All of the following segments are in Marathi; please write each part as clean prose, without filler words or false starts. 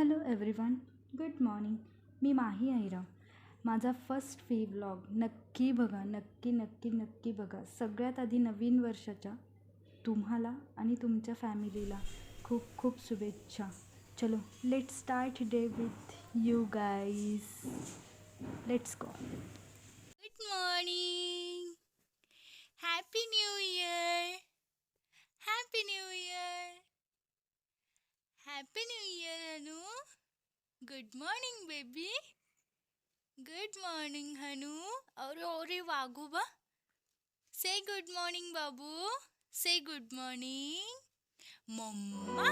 Hello everyone, good morning. मी माही अहिरा. माझा फर्स्ट व्लॉग नक्की बघा, नक्की नक्की नक्की बघा. सगळ्यात आधी नवीन वर्षाच्या तुम्हाला आणि तुमच्या फॅमिलीला खूप खूप शुभेच्छा. चलो let start day with you guys. Let's go. Good morning. Happy new year. Happy new year. Happy new year Hanu. Good morning baby. Good morning Hanu. अरे अरे वागू बा. से गुड मॉर्निंग बाबू. Say good morning mama.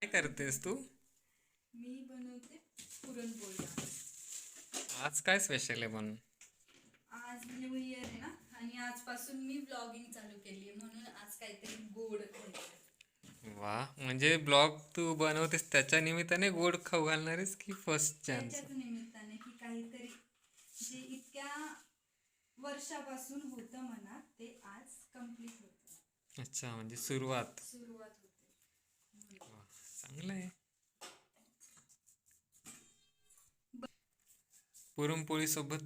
काय करतेस तू? मी बनवते पुरणपोळी. आज काय स्पेशल आहे म्हणून? आज न्यू इयर आहे ना, आणि आजपासून मी ब्लॉगिंग चालू केली आहे, म्हणून आज काहीतरी गोड खायचं. वा, म्हणजे ब्लॉग तू बनवतेस त्याच्या निमित्ताने गोड खाऊ घालणार आहेस की फर्स्ट चान्स? त्याच्याच निमित्ताने की काहीतरी जे इतक्या वर्षापासून होतं मनात ते आज कम्प्लीट होतं. अच्छा, म्हणजे सुरुवात. सुरुवात होते. वा, चांगलं आहे. पुरणपोळी सोबत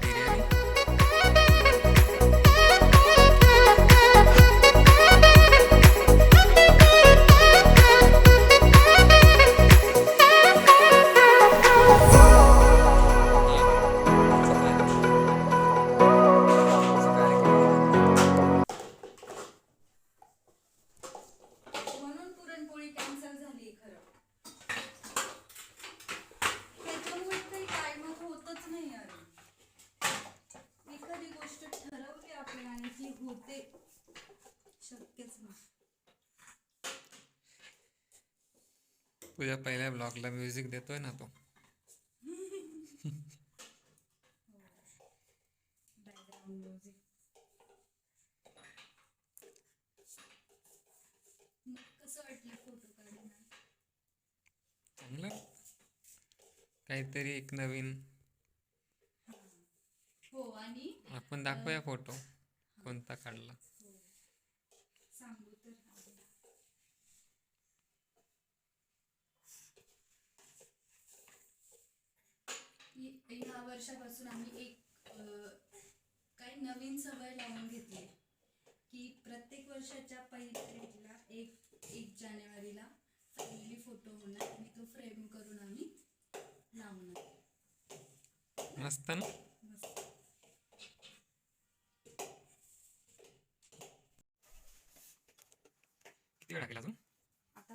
बिर्याणी. म्हणून पुरणपोळी कॅन्सल झाली खरं. त्याच्यामुळे काही टायमात होतच नाही यार. एखादी गोष्ट ठरवते आपण आणि ती होते, शक्यच नाही. तुझ्या पहिल्या ब्लॉगला म्युझिक देतोय ना तो. Background music. कसं वाटलं फोटो काढून? चांगलं. काहीतरी एक नवीन. हो, आणि आपण दाखवूया फोटो कोणता काढला. सांगू तर ह्या वर्षापासून आम्ही एक काही नवीन सवय लावून घेतली की प्रत्येक वर्षाच्या पहिल्या एक जानेवारीला फॅमिली फोटो होणार आणि तो फ्रेम करून आम्ही लावणार. मस्त ना. मस्त. किती वेळ लागेल अजून? आता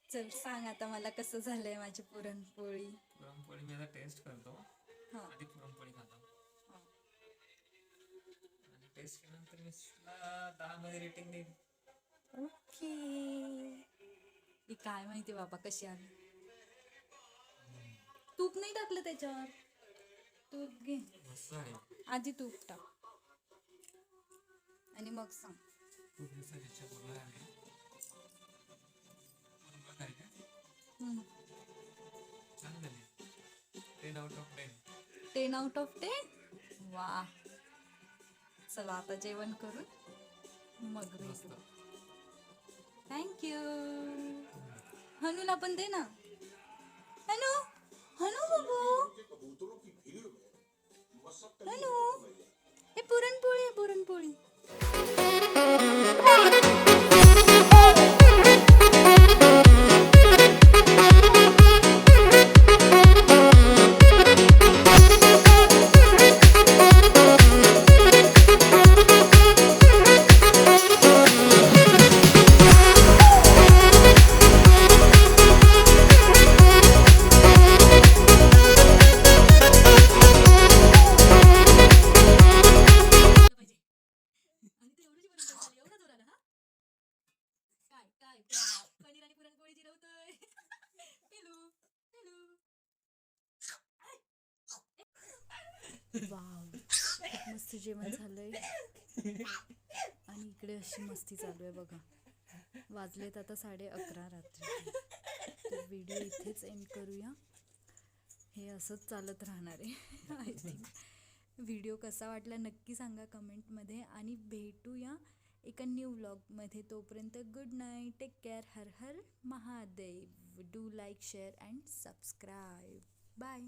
चल सांग आता मला कसं झालंय माझी पुरणपोळी. पुरणपोळी मी आता टेस्ट करतो. हा. आधी पुरणपोळी खातो हा. आणि टेस्ट केल्यानंतर मी 10 मध्ये रेटिंग देईन. ओके. ही काय माहिती बाबा कशी आली. तूप नाही टाकलं त्याच्यावर. तूप घे मस्त आहे. आधी, तूप टाक आणि मग सांग. खूप दिवसाच्या पूर्ण आहे. बघ आहे का? छान झाली. 10 out of 10. 10 out of 10. वा. चला आता जेवण करून मग मस्त. भेटू. थँक्यू. हनूला पण दे ना. हनू, हनू बाबू, हनू. हे पुरणपोळी आहे, पुरणपोळी. मस्त जेवण झालंय आणि इकडे अशी मस्ती चालू आहे बघा. वाजलेत आता 11:30 रात्री. तर व्हिडिओ इथेच एंड करूया. हे असंच चालत राहणार आहे आय थिंक. व्हिडिओ कसा वाटला नक्की सांगा कमेंटमध्ये आणि भेटूया एका न्यू व्लॉगमध्ये. तोपर्यंत good night, take care, Har Har Mahadev. Do like, share and subscribe. Bye.